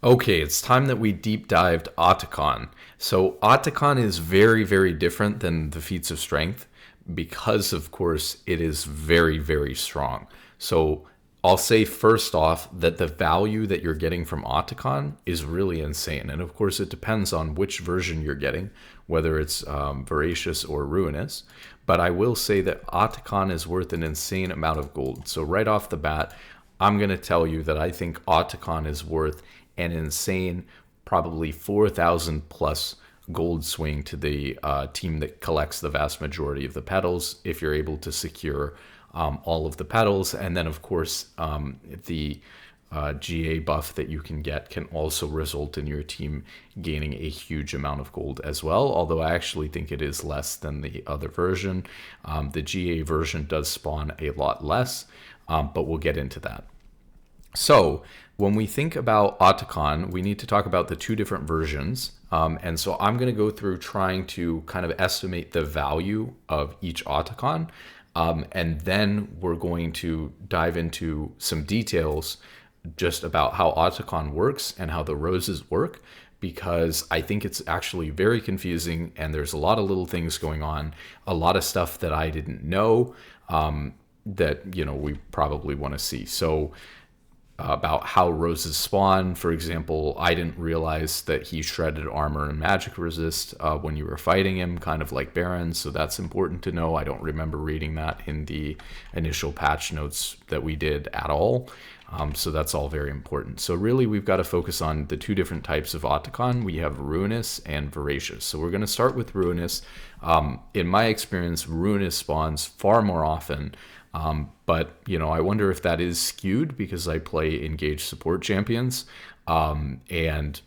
Okay, it's time that we deep dived Atakhan. So Atakhan is very, very different than the feats of strength because, of course, it is very, very strong. So I'll say first off that the value that you're getting from Atakhan is really insane. And of course, it depends on which version you're getting, whether it's Voracious or Ruinous. But I will say that Atakhan is worth an insane amount of gold. So right off the bat, I'm going to tell you that I think Atakhan is worth an insane, probably 4,000 plus gold swing to the team that collects the vast majority of the petals if you're able to secure all of the petals. And then, of course, the GA buff that you can get can also result in your team gaining a huge amount of gold as well, although I actually think it is less than the other version. The GA version does spawn a lot less, but we'll get into that. So when we think about Atakhan, we need to talk about the two different versions. And so I'm going to go through trying to kind of estimate the value of each Atakhan. And then we're going to dive into some details just about how Atakhan works and how the roses work, because I think it's actually very confusing and there's a lot of little things going on, a lot of stuff that I didn't know that, we probably want to see. So about how roses spawn. For example, I didn't realize that he shredded armor and magic resist when you were fighting him, kind of like Baron, so that's important to know. I don't remember reading that in the initial patch notes that we did at all, so that's all very important. So really, we've got to focus on the two different types of Atakhan. We have Ruinous and Voracious. So we're going to start with Ruinous. In my experience, Ruinous spawns far more often, but, I wonder if that is skewed because I play engaged support champions, and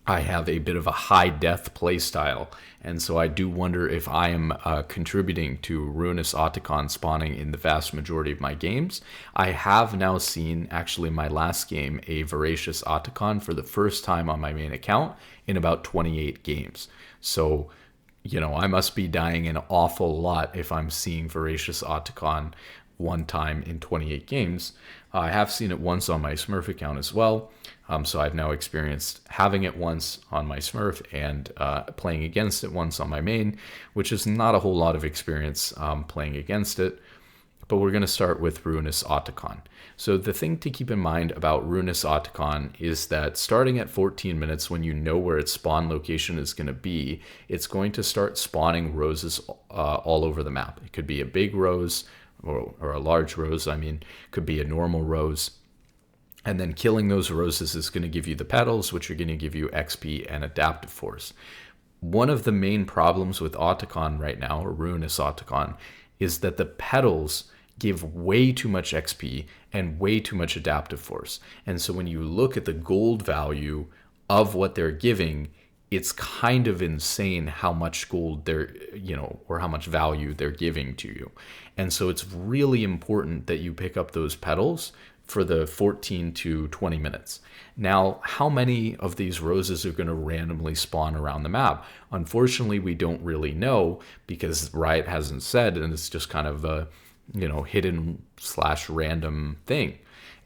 I have a bit of a high death play style. And so I do wonder if I am contributing to Ruinous Atakhan spawning in the vast majority of my games. I have now seen, actually my last game, a Voracious Atakhan for the first time on my main account in about 28 games. So I must be dying an awful lot if I'm seeing Voracious Atakhan one time in 28 games. I have seen it once on my Smurf account as well. So I've now experienced having it once on my Smurf and playing against it once on my main, which is not a whole lot of experience playing against it. But we're going to start with Ruinous Atakhan. So the thing to keep in mind about Ruinous Atakhan is that starting at 14 minutes, when you know where its spawn location is going to be, it's going to start spawning roses all over the map. It could be a big rose or a large rose. Could be a normal rose. And then killing those roses is going to give you the petals, which are going to give you XP and adaptive force. One of the main problems with Atakhan right now, or Ruinous Atakhan, is that the petals give way too much XP and way too much adaptive force. And so when you look at the gold value of what they're giving, it's kind of insane how much gold they're, or how much value they're giving to you. And so it's really important that you pick up those petals for the 14 to 20 minutes. Now, how many of these roses are going to randomly spawn around the map? Unfortunately, we don't really know because Riot hasn't said, and it's just kind of a hidden/random thing.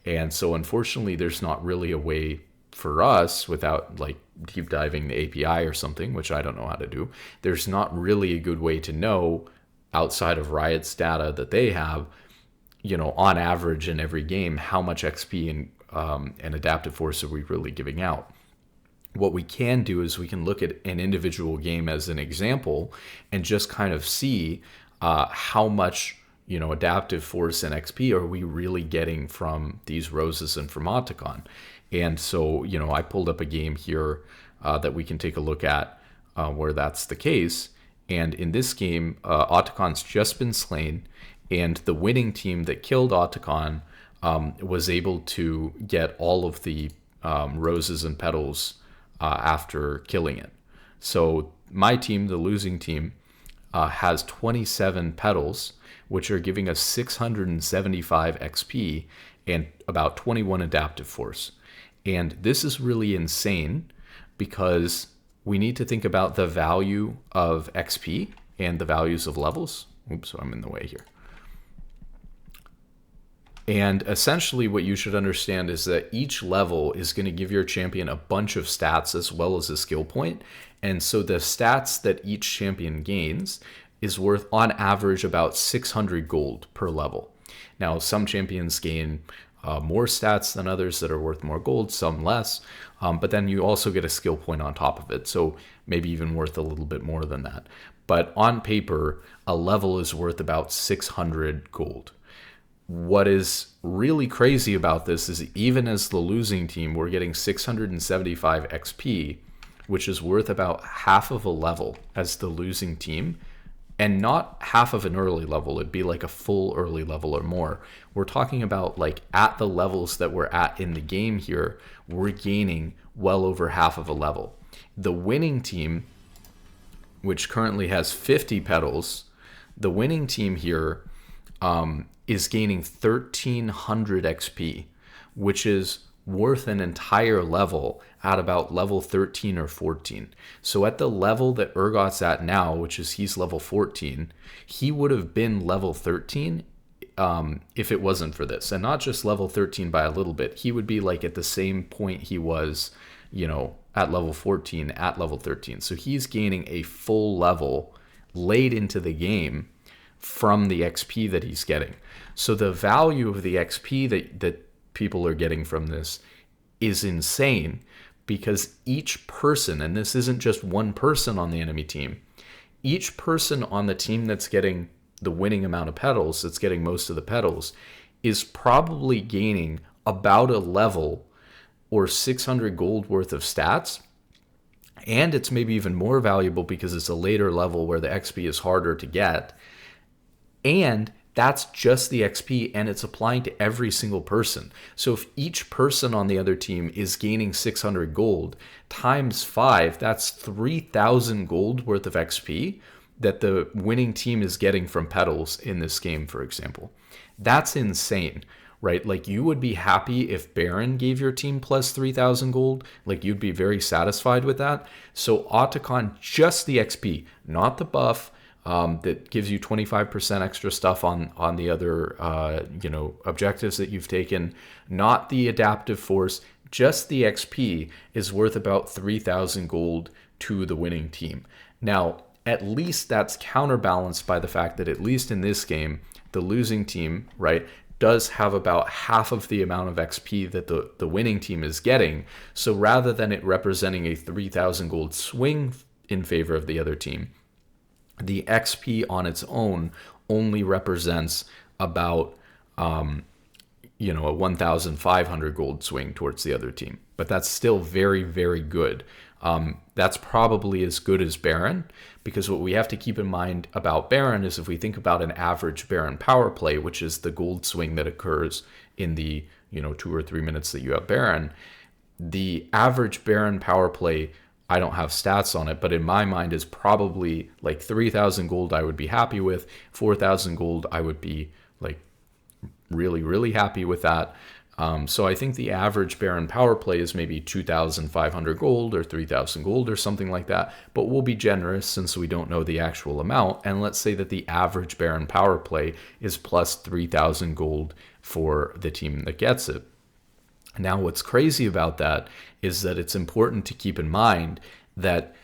And so unfortunately, there's not really a way for us, without like deep diving the API or something, which I don't know how to do, there's not really a good way to know outside of Riot's data that they have, on average in every game, how much XP and adaptive force are we really giving out. What we can do is we can look at an individual game as an example and just kind of see how much adaptive force and XP are we really getting from these roses and from Atakhan. And so, I pulled up a game here that we can take a look at where that's the case. And in this game, Atakhan's just been slain, and the winning team that killed Atakhan was able to get all of the roses and petals after killing it. So my team, the losing team, has 27 petals, which are giving us 675 XP and about 21 adaptive force. And this is really insane because we need to think about the value of XP and the values of levels. Oops, I'm in the way here. And essentially, what you should understand is that each level is going to give your champion a bunch of stats as well as a skill point. And so the stats that each champion gains is worth, on average, about 600 gold per level. Now, some champions gain more stats than others that are worth more gold, some less. But then you also get a skill point on top of it. So maybe even worth a little bit more than that. But on paper, a level is worth about 600 gold. What is really crazy about this is even as the losing team, we're getting 675 XP, which is worth about half of a level as the losing team, and not half of an early level. It'd be like a full early level or more. We're talking about like at the levels that we're at in the game here, we're gaining well over half of a level. The winning team, which currently has 50 petals, the winning team here is gaining 1,300 XP, which is worth an entire level at about level 13 or 14. So at the level that Urgot's at now, which is he's level 14, he would have been level 13 if it wasn't for this. And not just level 13 by a little bit. He would be like at the same point he was, at level 14 at level 13. So he's gaining a full level late into the game from the XP that he's getting. So the value of the XP that people are getting from this is insane, because each person, and this isn't just one person on the enemy team, each person on the team that's getting the winning amount of petals, that's getting most of the petals, is probably gaining about a level or 600 gold worth of stats. And it's maybe even more valuable because it's a later level where the XP is harder to get. And that's just the XP, and it's applying to every single person. So if each person on the other team is gaining 600 gold times 5, that's 3,000 gold worth of XP that the winning team is getting from petals in this game, for example. That's insane, right? Like, you would be happy if Baron gave your team plus 3,000 gold. Like, you'd be very satisfied with that. So Atakhan, just the XP, not the buff, that gives you 25% extra stuff on the other objectives that you've taken, not the adaptive force, just the XP is worth about 3,000 gold to the winning team. Now, at least that's counterbalanced by the fact that at least in this game, the losing team, right, does have about half of the amount of XP that the winning team is getting. So rather than it representing a 3,000 gold swing in favor of the other team, the XP on its own only represents about a 1,500 gold swing towards the other team. But that's still very, very good. That's probably as good as Baron, because what we have to keep in mind about Baron is if we think about an average Baron power play, which is the gold swing that occurs in the 2 or 3 minutes that you have Baron, the average Baron power play, I don't have stats on it, but in my mind is probably like 3,000 gold I would be happy with. 4,000 gold I would be like really, really happy with that. So I think the average Baron power play is maybe 2,500 gold or 3,000 gold or something like that. But we'll be generous since we don't know the actual amount. And let's say that the average Baron power play is plus 3,000 gold for the team that gets it. Now, what's crazy about that is that it's important to keep in mind that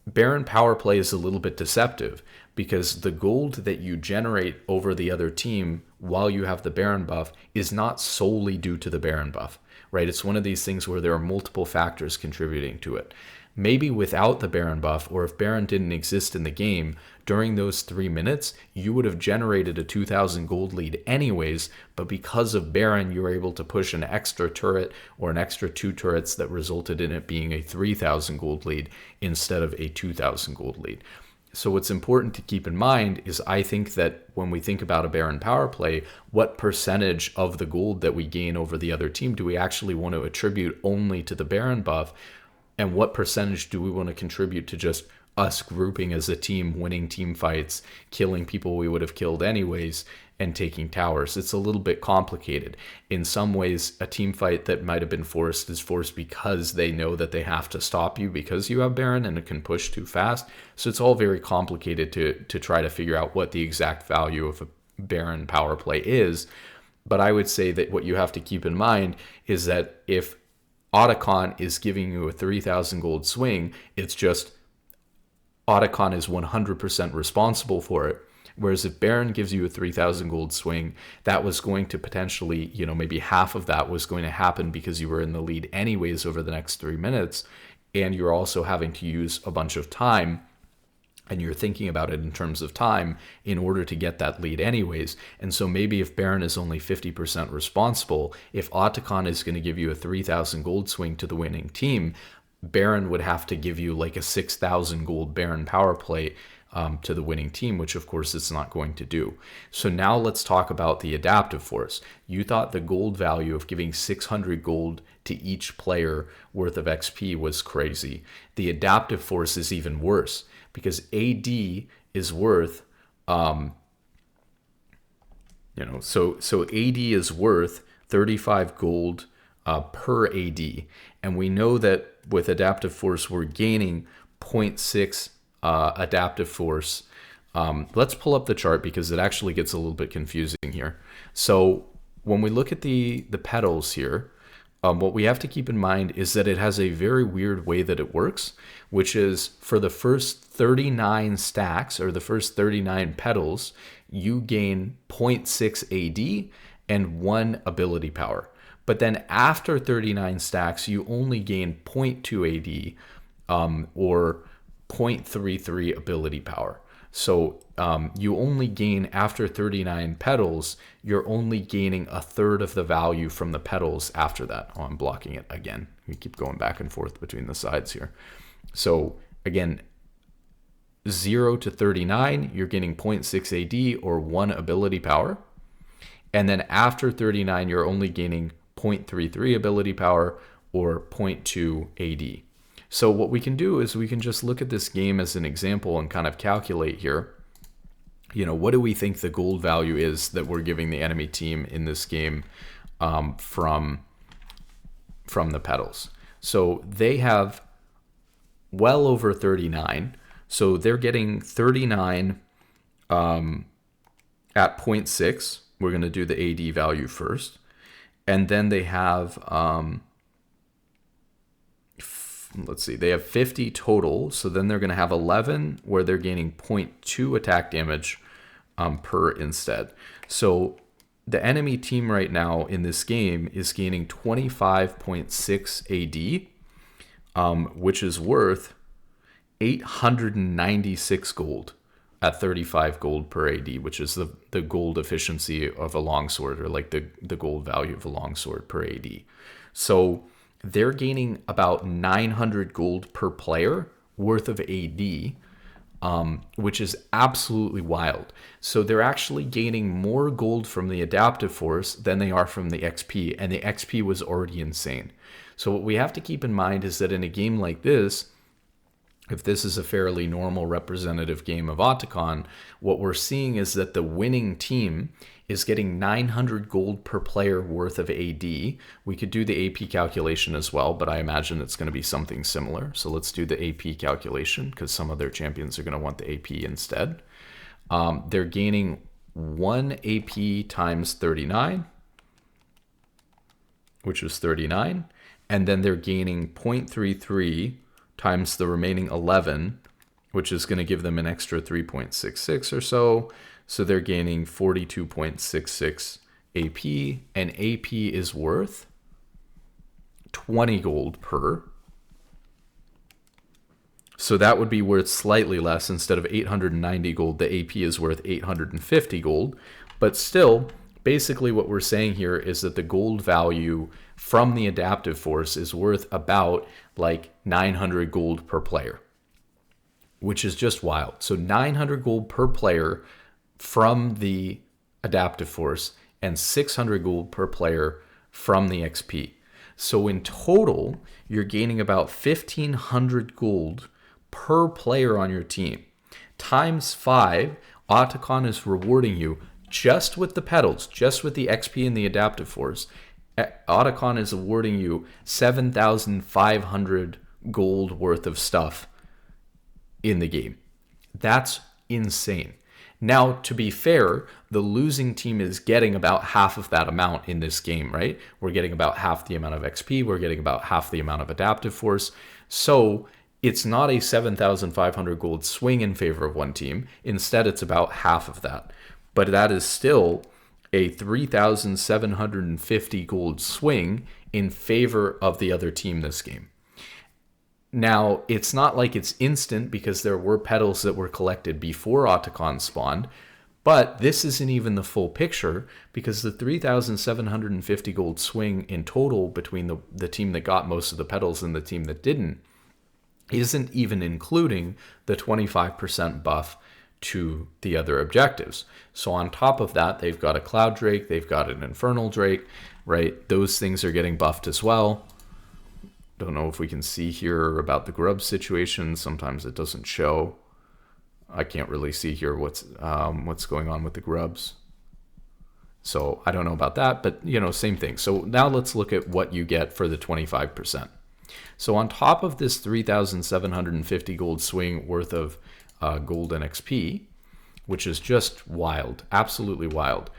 Baron power play is a little bit deceptive, because the gold that you generate over the other team while you have the Baron buff is not solely due to the Baron buff, right? It's one of these things where there are multiple factors contributing to it. Maybe without the Baron buff, or if Baron didn't exist in the game, during those 3 minutes, you would have generated a 2,000 gold lead anyways, but because of Baron, you were able to push an extra turret or an extra 2 turrets that resulted in it being a 3,000 gold lead instead of a 2,000 gold lead. So what's important to keep in mind is I think that when we think about a Baron power play, what percentage of the gold that we gain over the other team do we actually want to attribute only to the Baron buff? And what percentage do we want to contribute to just us grouping as a team, winning team fights, killing people we would have killed anyways, and taking towers? It's a little bit complicated. In some ways, a team fight that might have been forced is forced because they know that they have to stop you because you have Baron and it can push too fast. So it's all very complicated to try to figure out what the exact value of a Baron power play is. But I would say that what you have to keep in mind is that if Atakhan is giving you a 3,000 gold swing, it's just Atakhan is 100% responsible for it. Whereas if Baron gives you a 3,000 gold swing, that was going to potentially, maybe half of that was going to happen because you were in the lead anyways over the next 3 minutes. And you're also having to use a bunch of time, and you're thinking about it in terms of time in order to get that lead anyways. And so maybe if Baron is only 50% responsible, if Atakhan is going to give you a 3,000 gold swing to the winning team, Baron would have to give you like a 6,000 gold Baron power play to the winning team, which of course it's not going to do. So now let's talk about the adaptive force. You thought the gold value of giving 600 gold to each player worth of XP was crazy. The adaptive force is even worse because AD is worth, so AD is worth 35 gold per AD. And we know that with adaptive force, we're gaining 0.6 adaptive force. Let's pull up the chart because it actually gets a little bit confusing here. So when we look at the petals here, what we have to keep in mind is that it has a very weird way that it works, which is for the first 39 stacks or the first 39 petals, you gain 0.6 AD and 1 ability power. But then after 39 stacks, you only gain 0.2 AD or 0.33 ability power. So you only gain, after 39 petals, you're only gaining a third of the value from the petals after that. Oh, I'm blocking it again. We keep going back and forth between the sides here. So again, 0 to 39, you're getting 0.6 AD or 1 ability power. And then after 39, you're only gaining 0.33 ability power or 0.2 AD. So what we can do is we can just look at this game as an example and kind of calculate here. What do we think the gold value is that we're giving the enemy team in this game from the petals? So they have well over 39. So they're getting 39 at 0.6. We're going to do the AD value first. And then they have, let's see, they have 50 total. So then they're going to have 11 where they're gaining 0.2 attack damage per instead. So the enemy team right now in this game is gaining 25.6 AD, which is worth 896 gold at 35 gold per AD, which is the gold efficiency of a longsword, or like the gold value of a longsword per AD. So they're gaining about 900 gold per player worth of AD, which is absolutely wild. So they're actually gaining more gold from the adaptive force than they are from the XP, and the XP was already insane. So what we have to keep in mind is that in a game like this, if this is a fairly normal representative game of Atakhan, what we're seeing is that the winning team is getting 900 gold per player worth of AD. We could do the AP calculation as well, but I imagine it's going to be something similar. So let's do the AP calculation because some of their champions are going to want the AP instead. They're gaining 1 AP times 39, which is 39. And then they're gaining 0.33 times the remaining 11, which is going to give them an extra 3.66 or so. So they're gaining 42.66 AP, and AP is worth 20 gold per. So that would be worth slightly less. Instead of 890 gold, the AP is worth 850 gold. But still, basically what we're saying here is that the gold value from the adaptive force is worth about like 900 gold per player, which is just wild. So 900 gold per player from the adaptive force and 600 gold per player from the XP. So in total, you're gaining about 1,500 gold per player on your team. Times 5, Atakhan is rewarding you just with the petals, just with the XP and the adaptive force. Atakhan is awarding you 7,500 gold worth of stuff in the game. That's insane. Now, to be fair, the losing team is getting about half of that amount in this game, right? We're getting about half the amount of XP. We're getting about half the amount of adaptive force. So it's not a 7,500 gold swing in favor of one team. Instead, it's about half of that. But that is still a 3,750 gold swing in favor of the other team this game. Now, it's not like it's instant because there were petals that were collected before Atakhan spawned, but this isn't even the full picture because the 3,750 gold swing in total between the team that got most of the petals and the team that didn't isn't even including the 25% buff to the other objectives. So on top of that, they've got a Cloud Drake, they've got an Infernal Drake, right? Those things are getting buffed as well. Don't know if we can see here about the grub situation. Sometimes it doesn't show. I can't really see here what's going on with the grubs. So I don't know about that, but same thing. So now let's look at what you get for the 25%. So on top of this 3,750 gold swing worth of gold and XP, which is just wild, absolutely wild,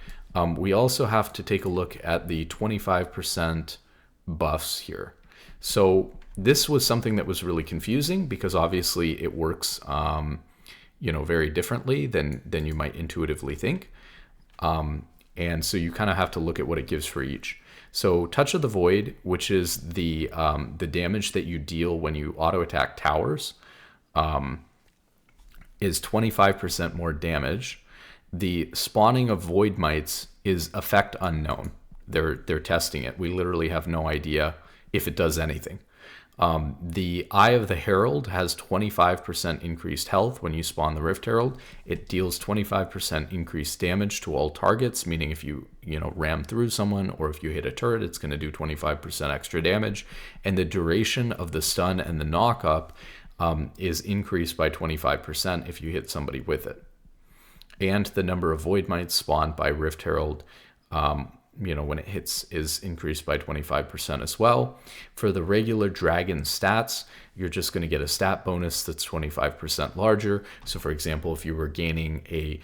we also have to take a look at the 25% buffs here. So this was something that was really confusing because obviously it works, very differently than you might intuitively think. And so you kind of have to look at what it gives for each. So Touch of the Void, which is the damage that you deal when you auto attack towers, is 25% more damage. The spawning of Void Mites is effect unknown. They're testing it. We literally have no idea if it does anything. The Eye of the Herald has 25% increased health when you spawn the Rift Herald. It deals 25% increased damage to all targets, meaning if you ram through someone or if you hit a turret, it's going to do 25% extra damage. And the duration of the stun and the knock up is increased by 25% if you hit somebody with it. And the number of Void Mites spawned by Rift Herald when it hits is increased by 25% as well. For the regular dragon stats, you're just going to get a stat bonus that's 25% larger. So for example, if you were gaining a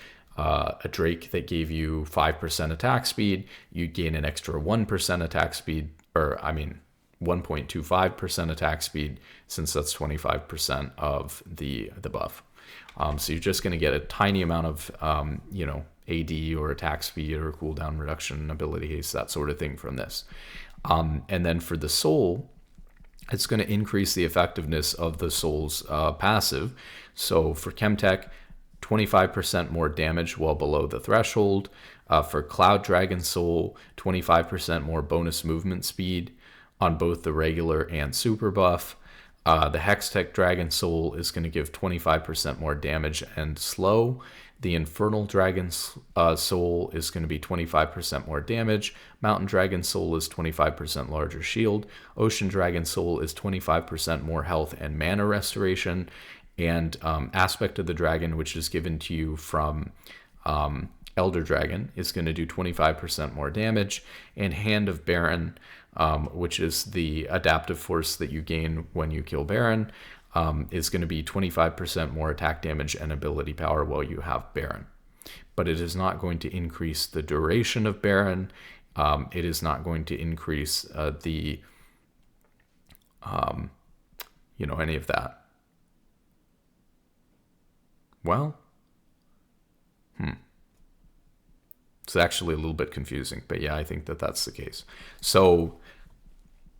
Drake that gave you 5% attack speed, you'd gain an extra 1% attack speed, 1.25% attack speed, since that's 25% of the buff. So you're just going to get a tiny amount of, AD or attack speed or cooldown reduction, ability haste, that sort of thing from this. And then for the soul, it's going to increase the effectiveness of the soul's passive. So for Chemtech, 25% more damage while below the threshold. For Cloud Dragon Soul, 25% more bonus movement speed on both the regular and super buff. The Hextech Dragon Soul is going to give 25% more damage and slow. The Infernal Dragon Soul is going to be 25% more damage. Mountain Dragon Soul is 25% larger shield. Ocean Dragon Soul is 25% more health and mana restoration. And Aspect of the Dragon, which is given to you from Elder Dragon, is going to do 25% more damage. And Hand of Baron, which is the adaptive force that you gain when you kill Baron, is going to be 25% more attack damage and ability power while you have Baron. But it is not going to increase the duration of Baron. It is not going to increase any of that. Well, it's actually a little bit confusing, but yeah, I think that's the case. So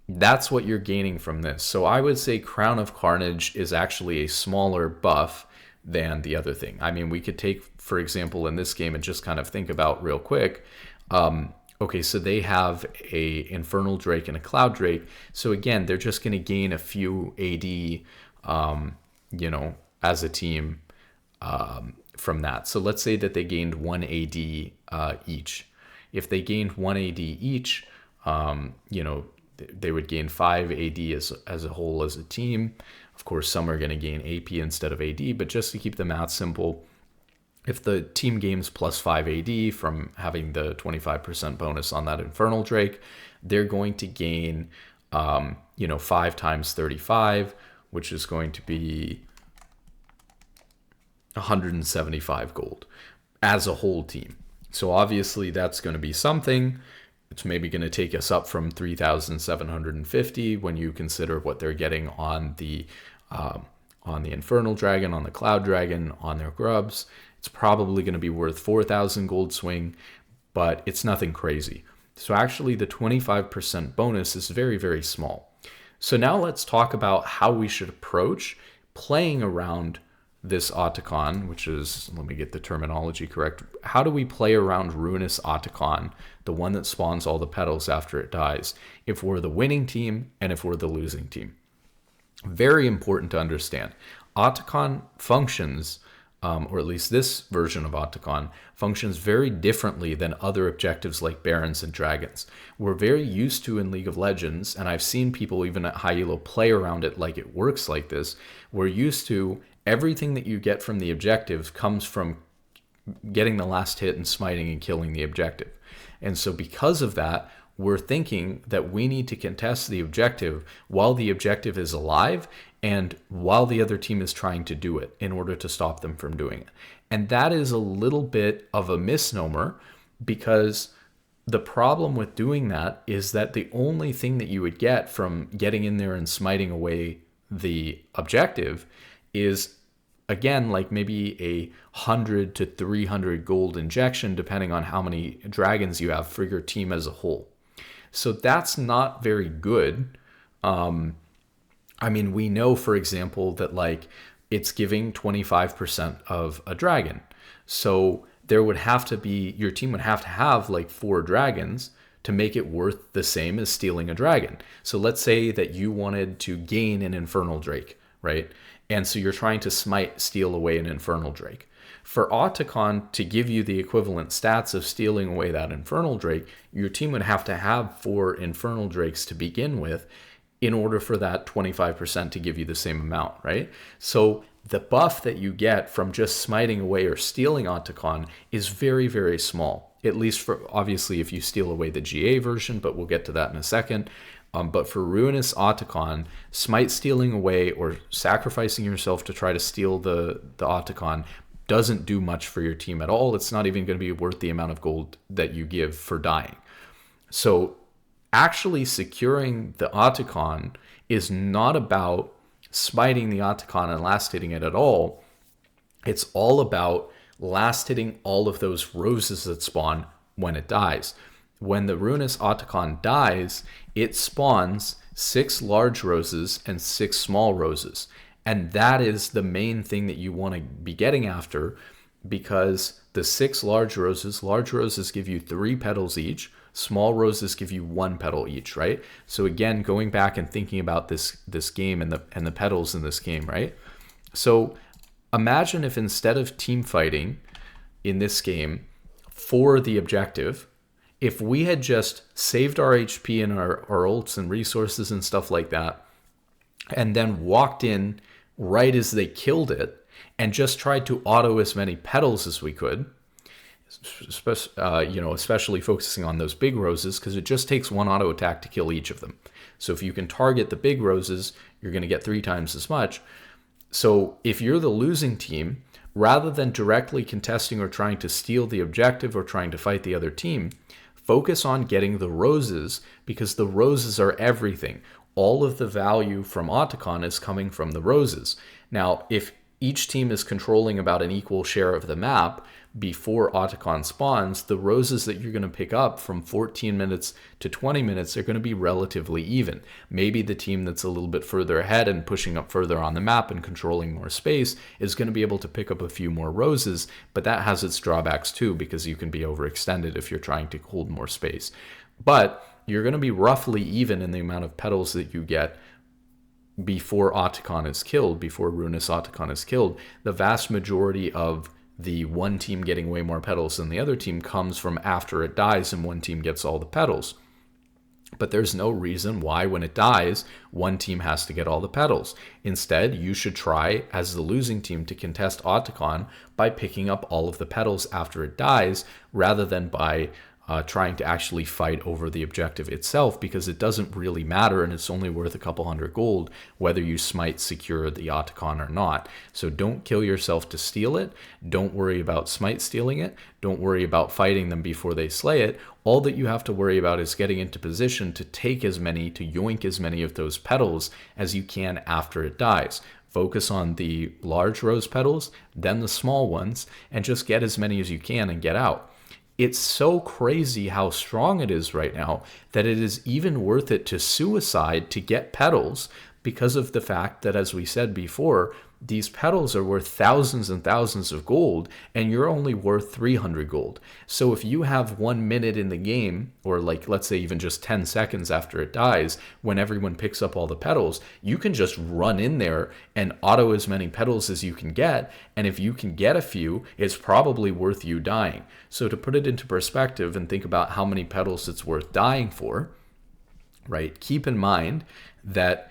that's what you're gaining from this. So I would say Crown of Carnage is actually a smaller buff than the other thing. I mean, we could take, for example, in this game and just kind of think about real quick. Okay, so they have a Infernal Drake and a Cloud Drake. So again, they're just going to gain a few AD, as a team from that. So let's say that they gained 1 AD each. If they gained 1 AD each, they would gain 5 AD as a whole as a team. Of course, some are going to gain AP instead of AD, but just to keep the math simple, if the team gains plus 5 AD from having the 25% bonus on that Infernal Drake, they're going to gain, 5 times 35, which is going to be 175 gold. as a whole team. So obviously that's going to be something. It's maybe going to take us up from 3,750 when you consider what they're getting on the Infernal Dragon, on the Cloud Dragon, on their grubs. It's probably going to be worth 4,000 gold swing, but it's nothing crazy. So actually the 25% bonus is very, very small. So now let's talk about how we should approach playing around this Atakhan, which is, let me get the terminology correct. How do we play around Ruinous Atakhan, the one that spawns all the petals after it dies, if we're the winning team and if we're the losing team? Very important to understand. Atakhan functions, or at least this version of Atakhan, functions very differently than other objectives like Barons and Dragons. We're very used to in League of Legends, and I've seen people even at high elo play around it like it works like this. We're used to everything that you get from the objective comes from getting the last hit and smiting and killing the objective. And so because of that, we're thinking that we need to contest the objective while the objective is alive and while the other team is trying to do it in order to stop them from doing it. And that is a little bit of a misnomer, because the problem with doing that is that the only thing that you would get from getting in there and smiting away the objective is, again, like maybe a 100 to 300 gold injection, depending on how many dragons you have for your team as a whole. So that's not very good. I mean, we know, for example, that like it's giving 25% of a dragon. So there would have to be, your team would have to have like 4 dragons to make it worth the same as stealing a dragon. So let's say that you wanted to gain an Infernal Drake, right? And so you're trying to steal away an Infernal Drake. For Atakhan to give you the equivalent stats of stealing away that Infernal Drake, your team would have to have 4 Infernal Drakes to begin with in order for that 25% to give you the same amount, right? So the buff that you get from just smiting away or stealing Atakhan is very, very small. At least for, obviously, if you steal away the GA version, but we'll get to that in a second. But for Ruinous Atakhan, smite stealing away or sacrificing yourself to try to steal the Atakhan doesn't do much for your team at all. It's not even going to be worth the amount of gold that you give for dying. So actually securing the Atakhan is not about smiting the Atakhan and last hitting it at all. It's all about last hitting all of those roses that spawn when it dies. When the Ruinous Atakhan dies, it spawns 6 large roses and 6 small roses. And that is the main thing that you want to be getting after, because the 6 large roses give you 3 petals each. Small roses give you 1 petal each, right? So again, going back and thinking about this game and the petals in this game, right? So imagine if instead of team fighting in this game for the objective, if we had just saved our HP and our ults and resources and stuff like that, and then walked in right as they killed it and just tried to auto as many petals as we could, especially focusing on those big roses, because it just takes 1 auto attack to kill each of them. So if you can target the big roses, you're going to get 3 times as much. So if you're the losing team, rather than directly contesting or trying to steal the objective or trying to fight the other team, focus on getting the roses, because the roses are everything. All of the value from Atakhan is coming from the roses. Now, if each team is controlling about an equal share of the map before Atakhan spawns, the roses that you're going to pick up from 14 minutes to 20 minutes are going to be relatively even. Maybe the team that's a little bit further ahead and pushing up further on the map and controlling more space is going to be able to pick up a few more roses, but that has its drawbacks too, because you can be overextended if you're trying to hold more space. But you're going to be roughly even in the amount of petals that you get before Atakhan is killed, before Ruinous Atakhan is killed. The vast majority of the one team getting way more petals than the other team comes from after it dies and one team gets all the petals. But there's no reason why when it dies, one team has to get all the petals. Instead, you should try as the losing team to contest Atakhan by picking up all of the petals after it dies, rather than by trying to actually fight over the objective itself, because it doesn't really matter and it's only worth a couple hundred gold whether you smite secure the Atakhan or not. So don't kill yourself to steal it. Don't worry about smite stealing it. Don't worry about fighting them before they slay it. All that you have to worry about is getting into position to take as many, to yoink as many of those petals as you can after it dies. Focus on the large rose petals, then the small ones, and just get as many as you can and get out. It's so crazy how strong it is right now that it is even worth it to suicide to get petals, because of the fact that, as we said before, these petals are worth thousands and thousands of gold, and you're only worth 300 gold. So if you have 1 minute in the game, or like, let's say even just 10 seconds after it dies, when everyone picks up all the petals, you can just run in there and auto as many petals as you can get. And if you can get a few, it's probably worth you dying. So to put it into perspective and think about how many petals it's worth dying for, right? Keep in mind that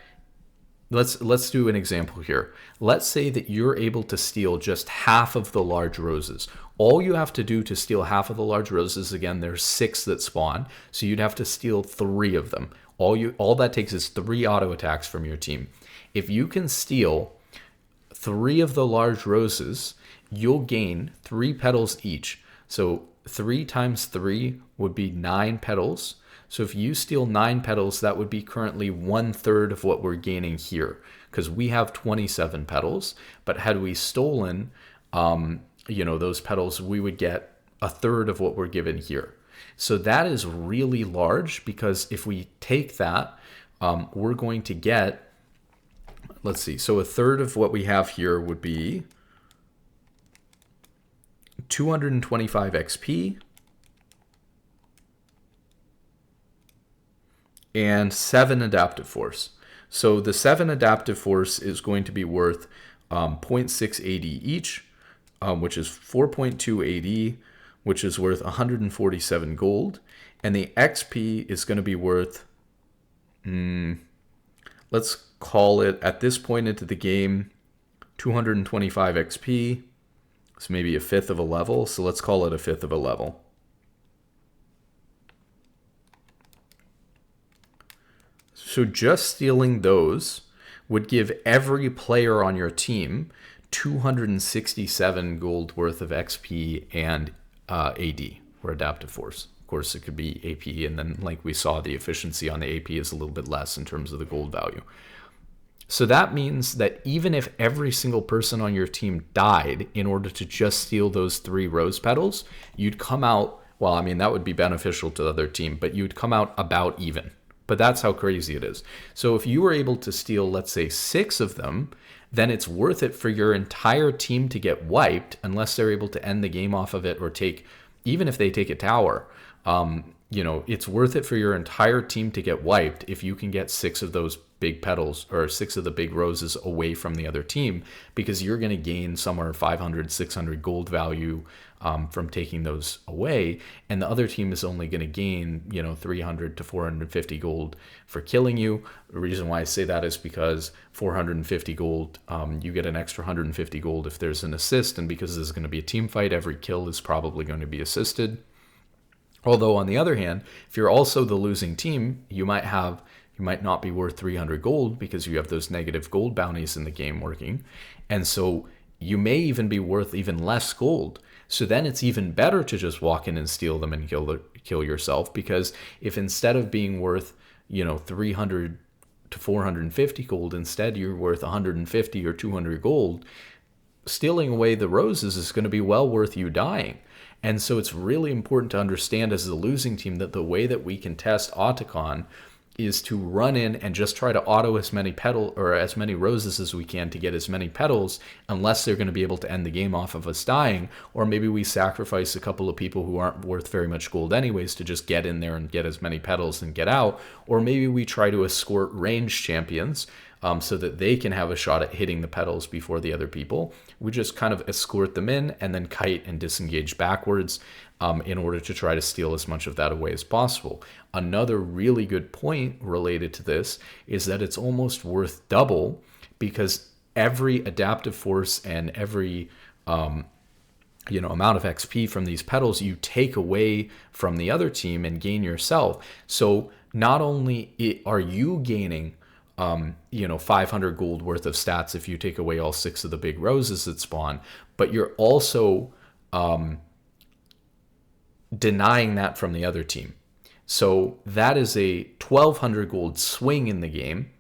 Let's do an example here. Let's say that you're able to steal just half of the large roses. All you have to do to steal half of the large roses, again, there's 6 that spawn, so you'd have to steal 3 of them. All that takes is 3 auto attacks from your team. If you can steal 3 of the large roses, you'll gain 3 petals each. So 3 times 3 would be 9 petals. So if you steal 9 petals, that would be currently 1/3 of what we're gaining here, because we have 27 petals. But had we stolen, those petals, we would get 1/3 of what we're given here. So that is really large, because if we take that, we're going to get, let's see, so 1/3 of what we have here would be 225 XP. And 7 adaptive force. So the 7 adaptive force is going to be worth 0.6 AD each, which is 4.2 AD, which is worth 147 gold. And the XP is going to be worth, let's call it, at this point into the game, 225 XP. It's maybe 1/5 of a level, so let's call it 1/5 of a level. So just stealing those would give every player on your team 267 gold worth of XP and AD, or adaptive force. Of course, it could be AP, and then like we saw, the efficiency on the AP is a little bit less in terms of the gold value. So that means that even if every single person on your team died in order to just steal those 3 rose petals, you'd come out, well, I mean, that would be beneficial to the other team, but you'd come out about even. But that's how crazy it is. So if you were able to steal, let's say, 6 of them, then it's worth it for your entire team to get wiped, unless they're able to end the game off of it, or take, even if they take a tower, it's worth it for your entire team to get wiped if you can get 6 of those big petals, or 6 of the big roses away from the other team, because you're going to gain somewhere 500, 600 gold value from taking those away, and the other team is only going to gain 300 to 450 gold for killing you. The reason why I say that is because 450 gold, you get an extra 150 gold if there's an assist, and because this is going to be a team fight, every kill is probably going to be assisted. Although on the other hand, if you're also the losing team, you might not be worth 300 gold, because you have those negative gold bounties in the game working, and so you may even be worth even less gold. So then it's even better to just walk in and steal them and kill yourself, because if instead of being worth 300 to 450 gold, instead you're worth 150 or 200 gold, stealing away the roses is going to be well worth you dying. And so it's really important to understand as the losing team that the way that we can test Atakhan is to run in and just try to auto as many as many roses as we can to get as many petals, unless they're going to be able to end the game off of us dying, or maybe we sacrifice a couple of people who aren't worth very much gold anyways to just get in there and get as many petals and get out, or maybe we try to escort range champions so that they can have a shot at hitting the petals before the other people. We just kind of escort them in and then kite and disengage backwards in order to try to steal as much of that away as possible. Another really good point related to this is that it's almost worth double, because every adaptive force and every amount of XP from these petals, you take away from the other team and gain yourself. So not only are you gaining 500 gold worth of stats if you take away all 6 of the big roses that spawn, but you're also denying that from the other team. So that is a 1200 gold swing in the game,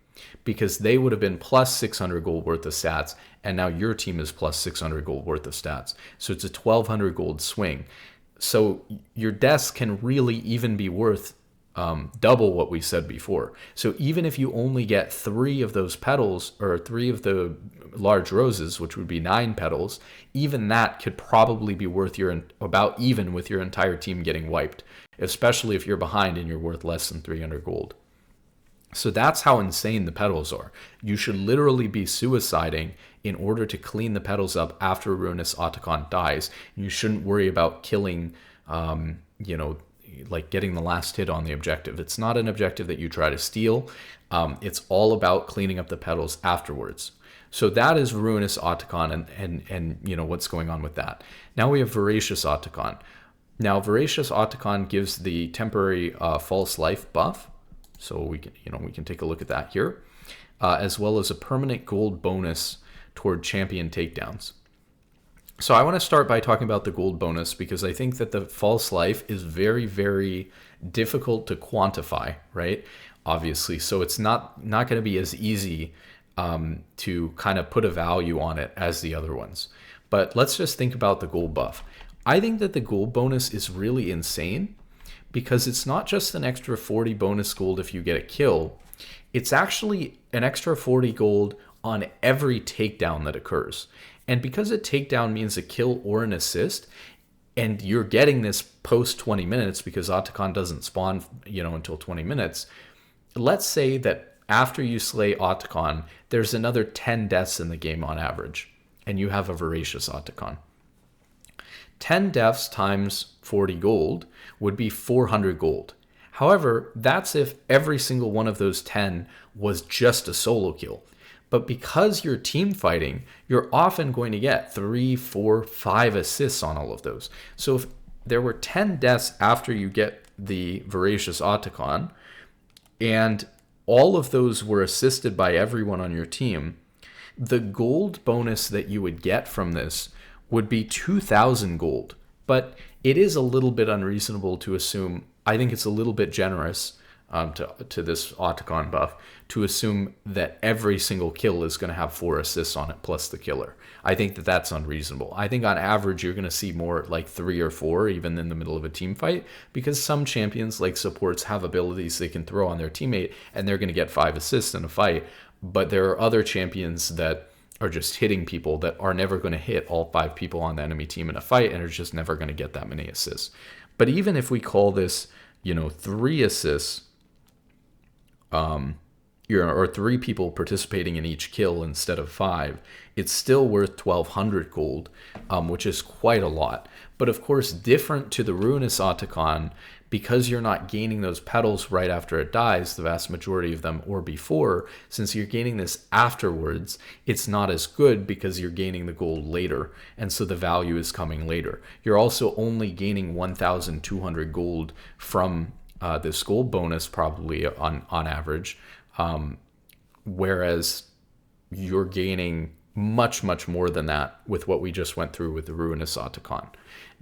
because they would have been plus 600 gold worth of stats, and now your team is plus 600 gold worth of stats. So it's a 1200 gold swing. So your deaths can really even be worth double what we said before. So even if you only get 3 of those petals, or 3 of the large roses, which would be 9 petals, even that could probably be worth about even with your entire team getting wiped, especially if you're behind and you're worth less than 300 gold. So that's how insane the petals are. You should literally be suiciding in order to clean the petals up after Ruinous Atakhan dies. You shouldn't worry about killing, like getting the last hit on the objective. It's not an objective that you try to steal. It's all about cleaning up the petals afterwards. So that is Ruinous Atakhan and what's going on with that. Now we have Voracious Atakhan. Now Voracious Atakhan gives the temporary false life buff. So we can take a look at that here, as well as a permanent gold bonus toward champion takedowns. So I want to start by talking about the gold bonus, because I think that the false life is very, very difficult to quantify, right? Obviously, so it's not going to be as easy to kind of put a value on it as the other ones. But let's just think about the gold buff. I think that the gold bonus is really insane, because it's not just an extra 40 bonus gold if you get a kill. It's actually an extra 40 gold on every takedown that occurs. And because a takedown means a kill or an assist, and you're getting this post 20 minutes because Atakhan doesn't spawn, until 20 minutes, let's say that after you slay Atakhan, there's another 10 deaths in the game on average, and you have a Voracious Atakhan. 10 deaths times 40 gold would be 400 gold. However, that's if every single one of those 10 was just a solo kill. But because you're team fighting, you're often going to get 3, 4, 5 assists on all of those. So if there were 10 deaths after you get the Voracious Atakhan, and all of those were assisted by everyone on your team, the gold bonus that you would get from this would be 2,000 gold. But it is a little bit unreasonable to assume, I think it's a little bit generous to this Atakhan buff, to assume that every single kill is going to have 4 assists on it plus the killer. I think that that's unreasonable. I think on average you're going to see more like 3 or 4 even in the middle of a team fight, because some champions like supports have abilities they can throw on their teammate and they're going to get 5 assists in a fight. But there are other champions that are just hitting people that are never going to hit all 5 people on the enemy team in a fight and are just never going to get that many assists. But even if we call this, 3 assists, or 3 people participating in each kill instead of 5, it's still worth 1,200 gold, which is quite a lot. But of course, different to the Ruinous Atakhan, because you're not gaining those petals right after it dies, the vast majority of them, or before, since you're gaining this afterwards, it's not as good because you're gaining the gold later, and so the value is coming later. You're also only gaining 1,200 gold from this gold bonus, probably on average, whereas you're gaining much, much more than that with what we just went through with the Ruinous Atakhan.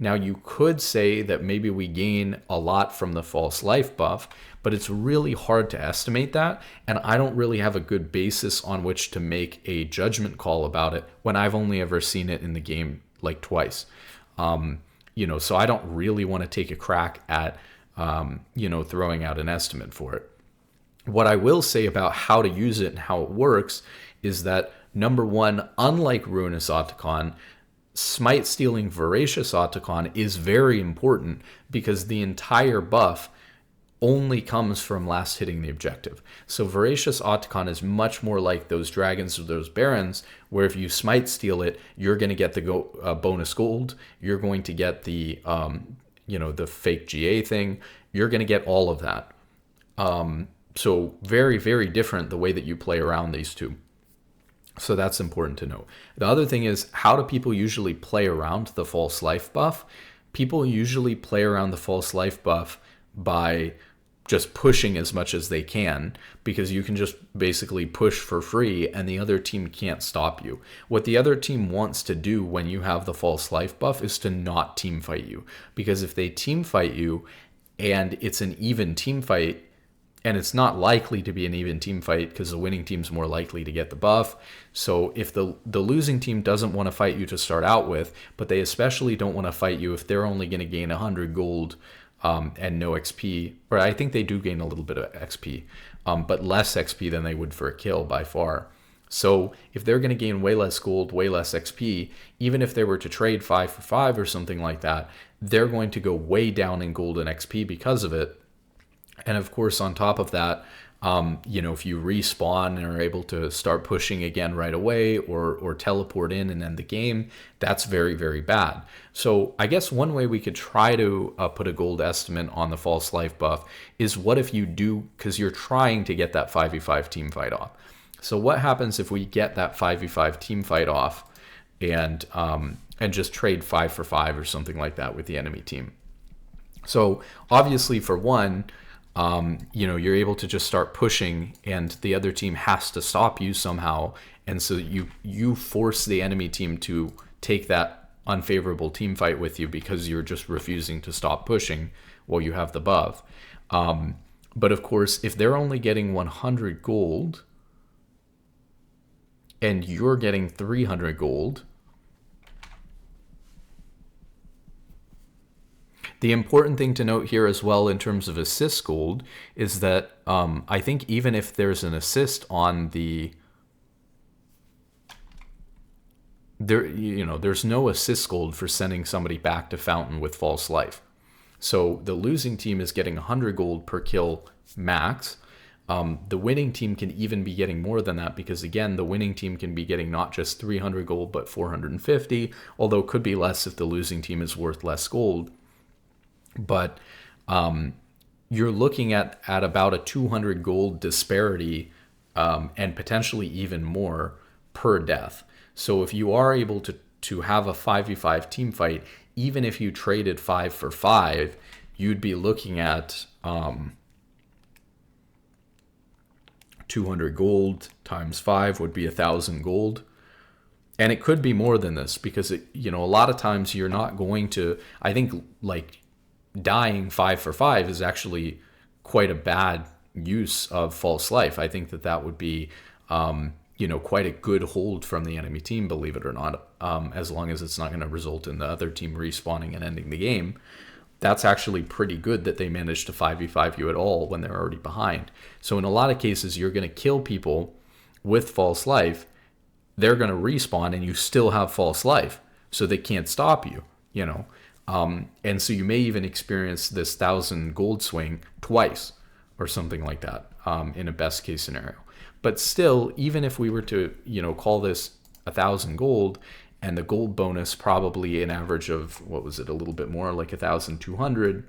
Now, you could say that maybe we gain a lot from the false life buff, but it's really hard to estimate that, and I don't really have a good basis on which to make a judgment call about it when I've only ever seen it in the game like twice. So I don't really want to take a crack at throwing out an estimate for it. What I will say about how to use it and how it works is that, number one, unlike Ruinous Atakhan, smite stealing Voracious Atakhan is very important, because the entire buff only comes from last hitting the objective. So Voracious Atakhan is much more like those dragons or those barons, where if you smite steal it, you're going to get the bonus gold, you're going to get the the fake GA thing, you're going to get all of that. So very, very different the way that you play around these two. So that's important to know. The other thing is, how do people usually play around the false life buff? People usually play around the false life buff by just pushing as much as they can, because you can just basically push for free and the other team can't stop you. What the other team wants to do when you have the false life buff is to not team fight you, because if they team fight you and it's an even team fight, and it's not likely to be an even team fight because the winning team's more likely to get the buff. So if the losing team doesn't want to fight you to start out with, but they especially don't want to fight you if they're only going to gain 100 gold and no XP, or I think they do gain a little bit of XP, but less XP than they would for a kill by far. So if they're going to gain way less gold, way less XP, even if they were to trade 5 for 5 or something like that, they're going to go way down in gold and XP because of it. And of course, on top of that, if you respawn and are able to start pushing again right away, or teleport in and end the game, that's very, very bad. So I guess one way we could try to put a gold estimate on the false life buff is, what if you do, because you're trying to get that 5v5 team fight off. So what happens if we get that 5v5 team fight off and just trade 5 for 5 or something like that with the enemy team? So obviously, for one, you're able to just start pushing and the other team has to stop you somehow. And so you force the enemy team to take that unfavorable team fight with you because you're just refusing to stop pushing while you have the buff. But of course, if they're only getting 100 gold and you're getting 300 gold, the important thing to note here as well in terms of assist gold is that I think even if there's an assist on there's no assist gold for sending somebody back to Fountain with false life. So the losing team is getting 100 gold per kill max. The winning team can even be getting more than that, because again, the winning team can be getting not just 300 gold but 450, although it could be less if the losing team is worth less gold. But you're looking at about a 200 gold disparity, and potentially even more per death. So if you are able to have a 5v5 team fight, even if you traded 5 for 5, you'd be looking at 200 gold times 5 would be 1,000 gold. And it could be more than this, because a lot of times you're not going to, I think, like, dying 5 for 5 is actually quite a bad use of false life. I think that would be quite a good hold from the enemy team, believe it or not, as long as it's not going to result in the other team respawning and ending the game. That's actually pretty good that they managed to 5v5 you at all when they're already behind. So in a lot of cases, you're going to kill people with false life, they're going to respawn and you still have false life, so they can't stop you, and so you may even experience this 1,000 gold swing twice or something like that, in a best case scenario. But still, even if we were to, call this 1,000 gold, and the gold bonus probably an average of, what was it, a little bit more, like 1,200.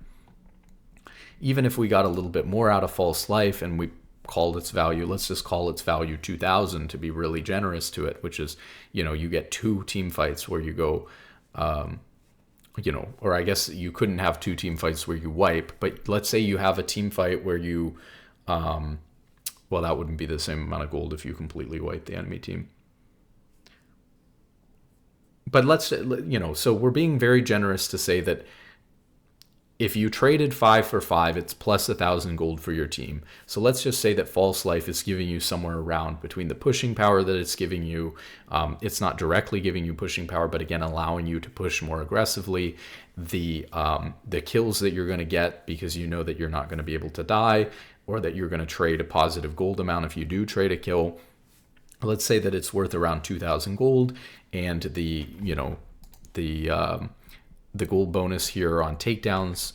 Even if we got a little bit more out of false life and we called its value, let's just call its value 2,000 to be really generous to it, which is, you get 2 team fights where you go, or I guess you couldn't have 2 team fights where you wipe, but let's say you have a team fight where you, well, that wouldn't be the same amount of gold if you completely wipe the enemy team. But let's, so we're being very generous to say that if you traded 5 for 5, it's plus 1,000 gold for your team. So let's just say that false life is giving you somewhere around between the pushing power that it's giving you. It's not directly giving you pushing power, but again, allowing you to push more aggressively. The kills that you're going to get because you know that you're not going to be able to die, or that you're going to trade a positive gold amount if you do trade a kill. Let's say that it's worth around 2,000 gold, and the gold bonus here on takedowns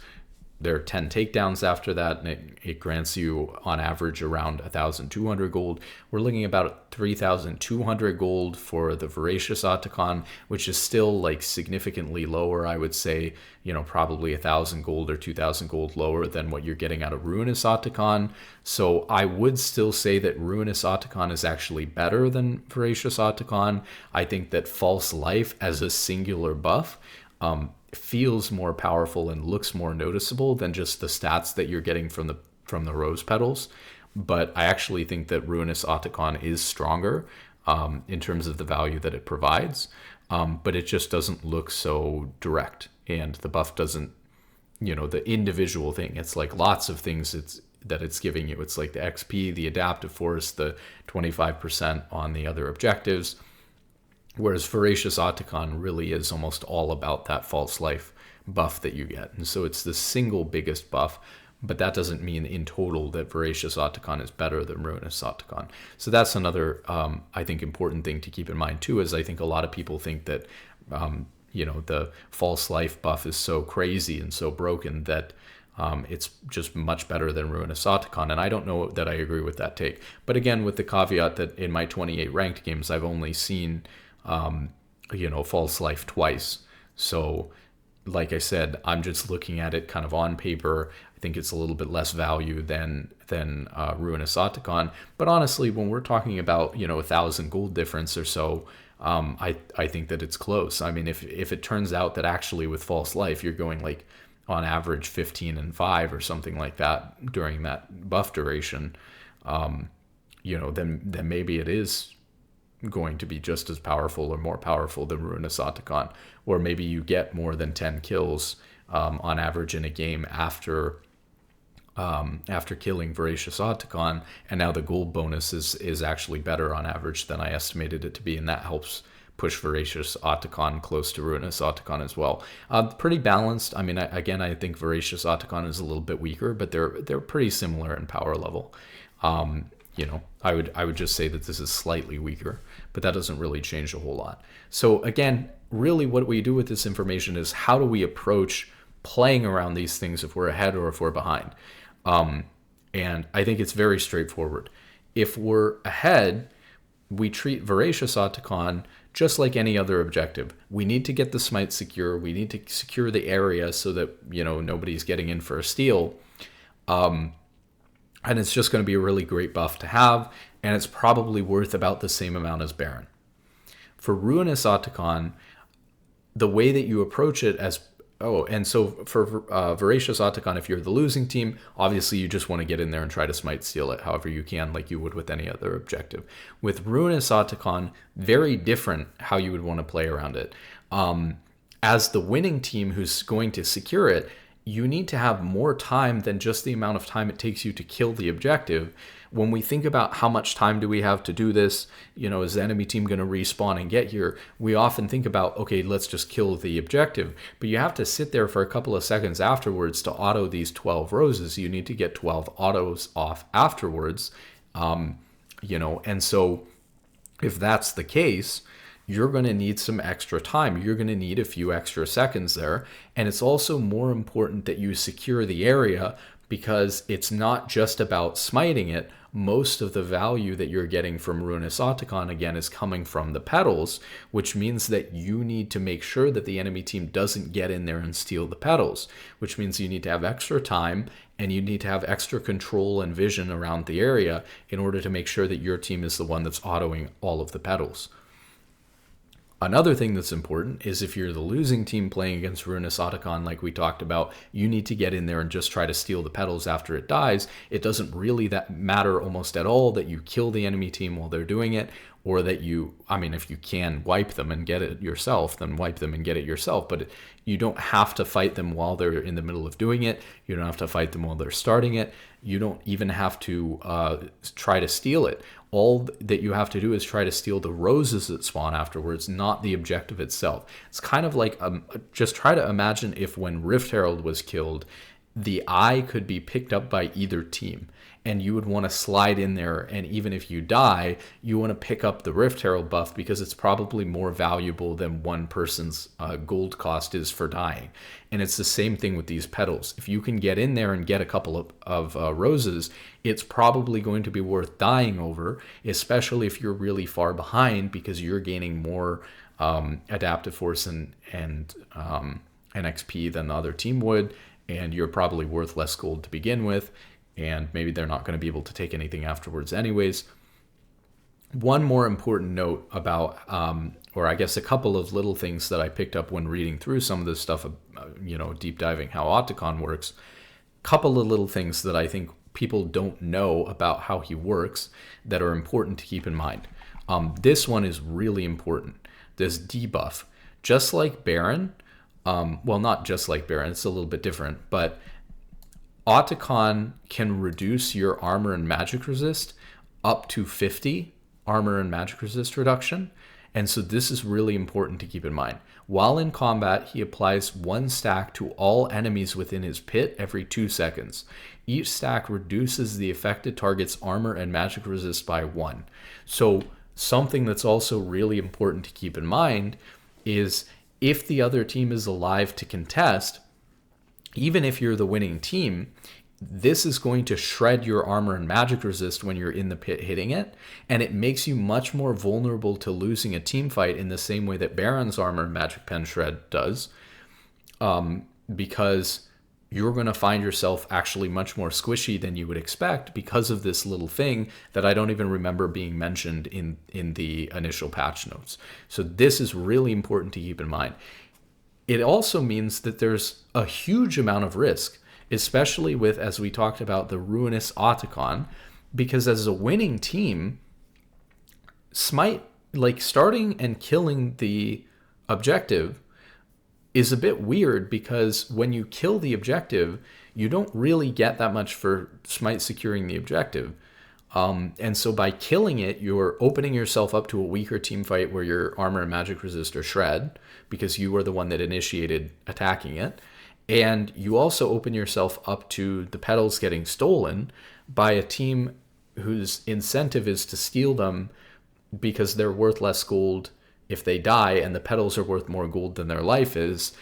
there are 10 takedowns after that, and it grants you on average around 1,200 gold. We're looking about 3,200 gold for the Voracious Atakhan, which is still like significantly lower. I would say, probably 1,000 gold or 2,000 gold lower than what you're getting out of Ruinous Atakhan. So I would still say that Ruinous Atakhan is actually better than Voracious Atakhan. I think that False Life as a singular buff feels more powerful and looks more noticeable than just the stats that you're getting from the rose petals. But I actually think that Ruinous Atakhan is stronger in terms of the value that it provides, but it just doesn't look so direct, and the buff doesn't, the individual thing. It's like lots of things that it's giving you. It's like the XP, the adaptive force, the 25% on the other objectives. Whereas Voracious Atakhan really is almost all about that false life buff that you get. And so it's the single biggest buff, but that doesn't mean in total that Voracious Atakhan is better than Ruinous Atakhan. So that's another, I think, important thing to keep in mind too, is I think a lot of people think that, the false life buff is so crazy and so broken that it's just much better than Ruinous Atakhan. And I don't know that I agree with that take. But again, with the caveat that in my 28 ranked games, I've only seen false life twice. So like I said, I'm just looking at it kind of on paper. I think it's a little bit less value than Ruinous Atakhan. But honestly, when we're talking about, 1,000 gold difference or so, I think that it's close. I mean, if it turns out that actually with false life, you're going like on average 15 and 5 or something like that during that buff duration, then maybe it is going to be just as powerful or more powerful than Ruinous Atakhan, or maybe you get more than 10 kills on average in a game after killing Voracious Atakhan, and now the gold bonus is actually better on average than I estimated it to be, and that helps push Voracious Atakhan close to Ruinous Atakhan as well. Pretty balanced. I mean, I think Voracious Atakhan is a little bit weaker, but they're pretty similar in power level. I would just say that this is slightly weaker, but that doesn't really change a whole lot. So again, really what we do with this information is how do we approach playing around these things if we're ahead or if we're behind? And I think it's very straightforward. If we're ahead, we treat Voracious Atakhan just like any other objective. We need to get the smite secure. We need to secure the area so that, nobody's getting in for a steal. And it's just going to be a really great buff to have, and it's probably worth about the same amount as Baron. For Ruinous Atakhan, the way that you approach it and so for Voracious Atakhan, if you're the losing team, obviously you just want to get in there and try to smite steal it however you can, like you would with any other objective. With Ruinous Atakhan, very different how you would want to play around it. As the winning team who's going to secure it, you need to have more time than just the amount of time it takes you to kill the objective. When we think about how much time do we have to do this, is the enemy team going to respawn and get here? We often think about, okay, let's just kill the objective. But you have to sit there for a couple of seconds afterwards to auto these 12 roses. You need to get 12 autos off afterwards. And so if that's the case, you're going to need some extra time. You're going to need a few extra seconds there. And it's also more important that you secure the area, because it's not just about smiting it. Most of the value that you're getting from Ruinous Atakhan, again, is coming from the petals, which means that you need to make sure that the enemy team doesn't get in there and steal the petals, which means you need to have extra time and you need to have extra control and vision around the area in order to make sure that your team is the one that's autoing all of the petals. Another thing that's important is if you're the losing team playing against Ruinous Atakhan, like we talked about, you need to get in there and just try to steal the petals after it dies. It doesn't really matter almost at all that you kill the enemy team while they're doing it, or that if you can wipe them and get it yourself, then wipe them and get it yourself. But you don't have to fight them while they're in the middle of doing it. You don't have to fight them while they're starting it. You don't even have to try to steal it. All that you have to do is try to steal the roses that spawn afterwards, not the objective itself. It's kind of like, just try to imagine if when Rift Herald was killed, the eye could be picked up by either team. and you would want to slide in there, and even if you die, you want to pick up the Rift Herald buff because it's probably more valuable than one person's gold cost is for dying. And it's the same thing with these petals. If you can get in there and get a couple of roses, it's probably going to be worth dying over, especially if you're really far behind, because you're gaining more adaptive force and XP than the other team would, and you're probably worth less gold to begin with, and maybe they're not going to be able to take anything afterwards anyways. One more important note about, or I guess a couple of little things that I picked up when reading through some of this stuff, deep diving how Atakhan works. Couple of little things that I think people don't know about how he works that are important to keep in mind. This one is really important. This debuff, just like Baron, well, not just like Baron, it's a little bit different, but Atakhan can reduce your armor and magic resist up to 50 armor and magic resist reduction. And so this is really important to keep in mind. While in combat, he applies 1 stack to all enemies within his pit every 2 seconds. Each stack reduces the affected target's armor and magic resist by 1. So something that's also really important to keep in mind is if the other team is alive to contest, even if you're the winning team, this is going to shred your armor and magic resist when you're in the pit hitting it, and it makes you much more vulnerable to losing a team fight in the same way that Baron's armor and magic pen shred does, because you're going to find yourself actually much more squishy than you would expect because of this little thing that I don't even remember being mentioned in the initial patch notes. So this is really important to keep in mind. It also means that there's a huge amount of risk, especially with, as we talked about, the Ruinous Atakhan, because as a winning team, Smite, like starting and killing the objective is a bit weird, because when you kill the objective, you don't really get that much for Smite securing the objective. And so by killing it, you're opening yourself up to a weaker team fight where your armor and magic resist are shred, because you were the one that initiated attacking it. And you also open yourself up to the petals getting stolen by a team whose incentive is to steal them because they're worth less gold if they die, and the petals are worth more gold than their life is.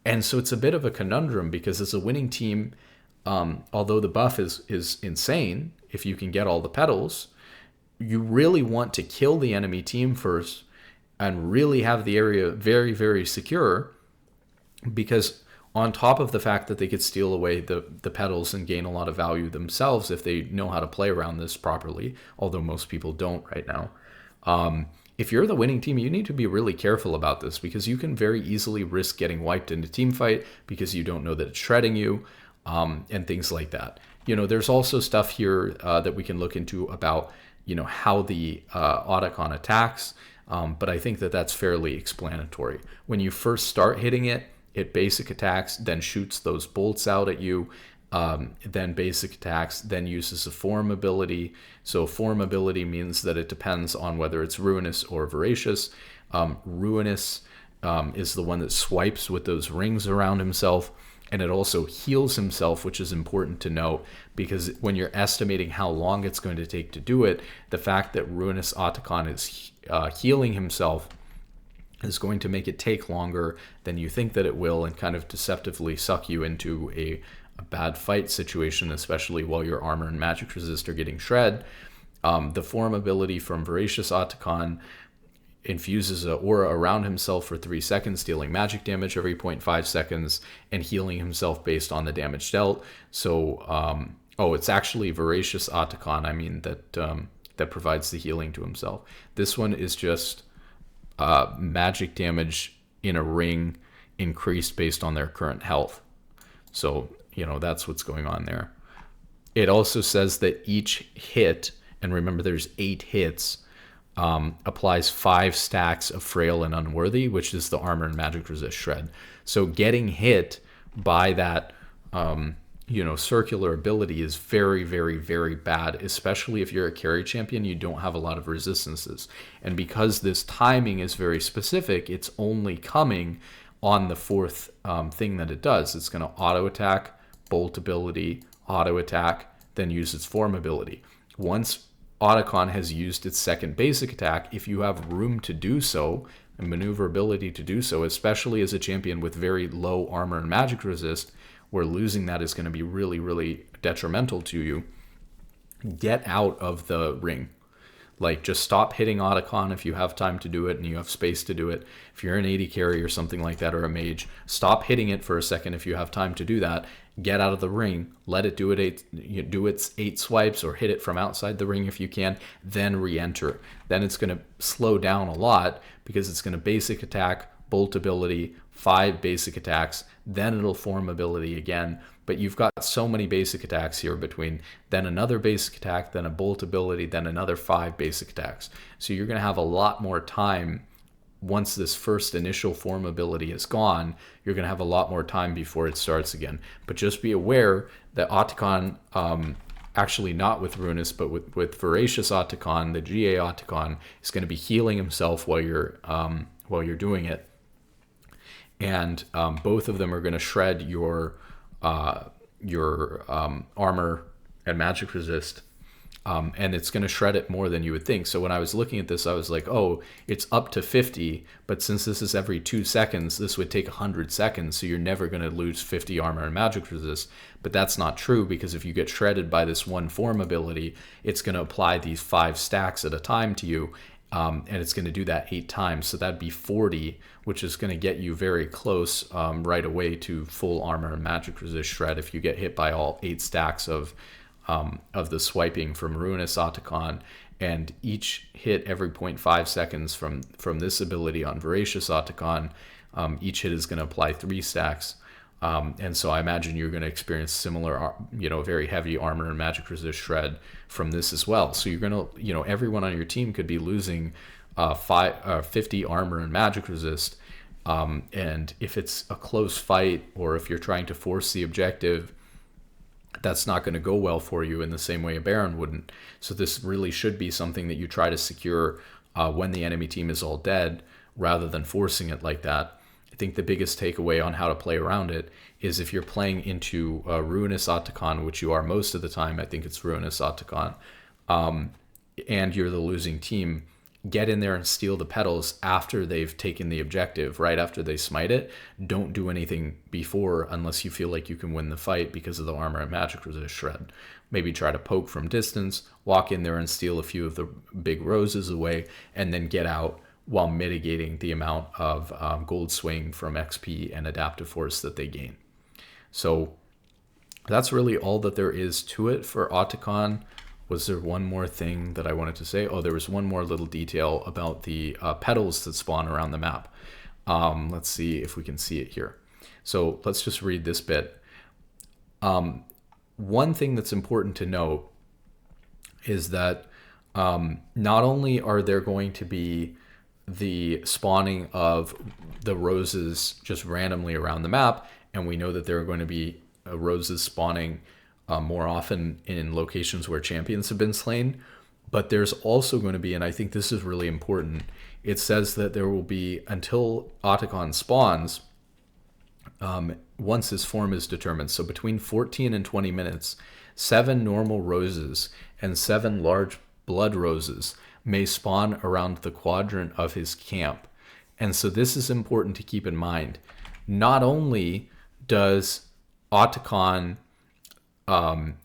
And so it's a bit of a conundrum, because as a winning team, although the buff is insane, if you can get all the petals, you really want to kill the enemy team first and really have the area very, very secure, because on top of the fact that they could steal away the petals and gain a lot of value themselves if they know how to play around this properly, although most people don't right now. If you're the winning team, you need to be really careful about this, because you can very easily risk getting wiped in a team fight because you don't know that it's shredding you, and things like that. There's also stuff here that we can look into about, how the Atakhan attacks, but I think that that's fairly explanatory. When you first start hitting it, it basic attacks, then shoots those bolts out at you, then basic attacks, then uses a form ability. So form ability means that it depends on whether it's Ruinous or Voracious. Ruinous is the one that swipes with those rings around himself, and it also heals himself, which is important to note, because when you're estimating how long it's going to take to do it, the fact that Ruinous Atakhan is healing himself is going to make it take longer than you think that it will, and kind of deceptively suck you into a bad fight situation, especially while your armor and magic resist are getting shred. The form ability from Voracious Atakhan infuses an aura around himself for 3 seconds, dealing magic damage every 0.5 seconds and healing himself based on the damage dealt. So, it's actually Voracious Atakhan, that provides the healing to himself. This one is just magic damage in a ring increased based on their current health. So, that's what's going on there. It also says that each hit, and remember there's 8 hits, applies 5 stacks of Frail and Unworthy, which is the armor and magic resist shred. So getting hit by that, circular ability is very, very, very bad, especially if you're a carry champion, you don't have a lot of resistances. And because this timing is very specific, it's only coming on the 4th thing that it does. It's going to auto attack, bolt ability, auto attack, then use its form ability. Once Atakhan has used its second basic attack, if you have room to do so, and maneuverability to do so, especially as a champion with very low armor and magic resist, where losing that is going to be really, really detrimental to you, get out of the ring. Like, just stop hitting Atakhan if you have time to do it and you have space to do it. If you're an AD carry or something like that, or a mage, stop hitting it for a second if you have time to do that. Get out of the ring. Let it do its 8 swipes, or hit it from outside the ring if you can. Then re-enter. Then it's going to slow down a lot, because it's going to basic attack, bolt ability, 5 basic attacks. Then it'll form ability again. But you've got so many basic attacks here, between then another basic attack, then a bolt ability, then another 5 basic attacks. So you're going to have a lot more time. Once this first initial form ability is gone, you're going to have a lot more time before it starts again. But just be aware that Atakhan, actually not with Ruinous, but with Voracious Atakhan, the GA Atakhan, is going to be healing himself while you're doing it. And both of them are going to shred your armor and magic resist, and it's going to shred it more than you would think. So when I was looking at this, I was like, oh, it's up to 50, but since this is every 2 seconds, this would take 100 seconds, so you're never going to lose 50 armor and magic resist. But that's not true, because if you get shredded by this one form ability, it's going to apply these 5 stacks at a time to you, and it's going to do that 8 times. So that'd be 40, which is going to get you very close right away to full armor and magic resist shred if you get hit by all 8 stacks of the swiping from Ruinous Atakhan. And each hit every 0.5 seconds from this ability on Voracious Atakhan, each hit is going to apply 3 stacks. And so I imagine you're going to experience similar, very heavy armor and magic resist shred from this as well. So you're going to, everyone on your team could be losing 50 armor and magic resist. And if it's a close fight, or if you're trying to force the objective, that's not going to go well for you in the same way a Baron wouldn't. So this really should be something that you try to secure when the enemy team is all dead, rather than forcing it like that. I think the biggest takeaway on how to play around it is, if you're playing into Ruinous Atakhan, which you are most of the time, I think it's Ruinous Atakhan, and you're the losing team, get in there and steal the petals after they've taken the objective, right after they smite it. Don't do anything before, unless you feel like you can win the fight because of the armor and magic resist shred. Maybe try to poke from distance, walk in there and steal a few of the big roses away, and then get out, while mitigating the amount of gold swing from XP and adaptive force that they gain. So that's really all that there is to it for Atakhan. Was there one more thing that I wanted to say? Oh, there was one more little detail about the petals that spawn around the map. Let's see if we can see it here. So let's just read this bit. One thing that's important to note is that not only are there going to be the spawning of the roses just randomly around the map, and we know that there are going to be roses spawning more often in locations where champions have been slain, but there's also going to be, and I think this is really important, it says that there will be, until Atakhan spawns, once his form is determined, so between 14 and 20 minutes, 7 normal roses and 7 large blood roses may spawn around the quadrant of his camp. And so this is important to keep in mind. Not only does Atakhan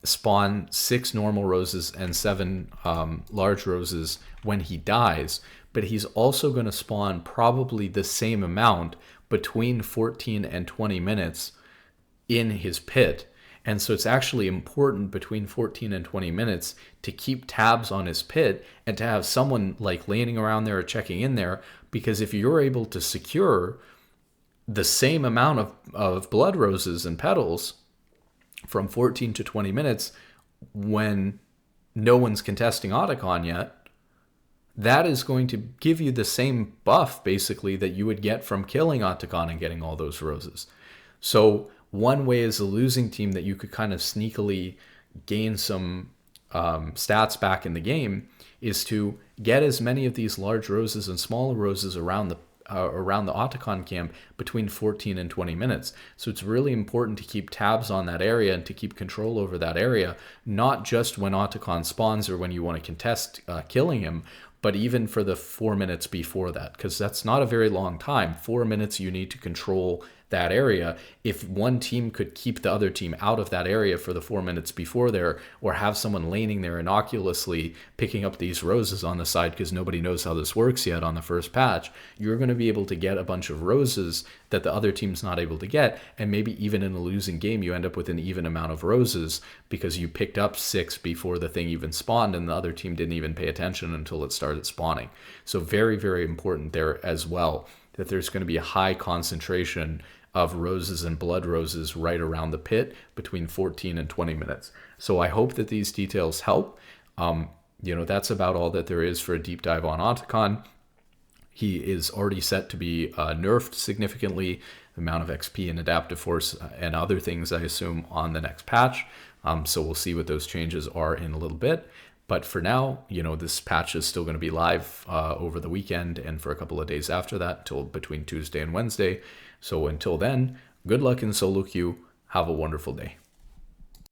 spawn 6 normal roses and 7 large roses when he dies, but he's also going to spawn probably the same amount between 14 and 20 minutes in his pit. And so it's actually important between 14 and 20 minutes to keep tabs on his pit, and to have someone like landing around there or checking in there, because if you're able to secure the same amount of blood roses and petals from 14 to 20 minutes when no one's contesting Atakhan yet, that is going to give you the same buff basically that you would get from killing Atakhan and getting all those roses. So one way as a losing team that you could kind of sneakily gain some stats back in the game is to get as many of these large roses and smaller roses around around the Atakhan camp between 14 and 20 minutes. So it's really important to keep tabs on that area and to keep control over that area, not just when Atakhan spawns or when you want to contest killing him, but even for the 4 minutes before that, because that's not a very long time. 4 minutes you need to control that area. If one team could keep the other team out of that area for the 4 minutes before there, or have someone laning there innocuously picking up these roses on the side because nobody knows how this works yet on the first patch, you're going to be able to get a bunch of roses that the other team's not able to get, and maybe even in a losing game you end up with an even amount of roses because you picked up 6 before the thing even spawned and the other team didn't even pay attention until it started spawning. So very, very important there as well, that there's going to be a high concentration of roses and blood roses right around the pit between 14 and 20 minutes. So I hope that these details help. That's about all that there is for a deep dive on Atakhan. He is already set to be nerfed significantly, the amount of XP and adaptive force and other things, I assume, on the next patch. So we'll see what those changes are in a little bit. But for now, this patch is still going to be live over the weekend and for a couple of days after that, till between Tuesday and Wednesday. So until then, good luck in solo queue. Have a wonderful day.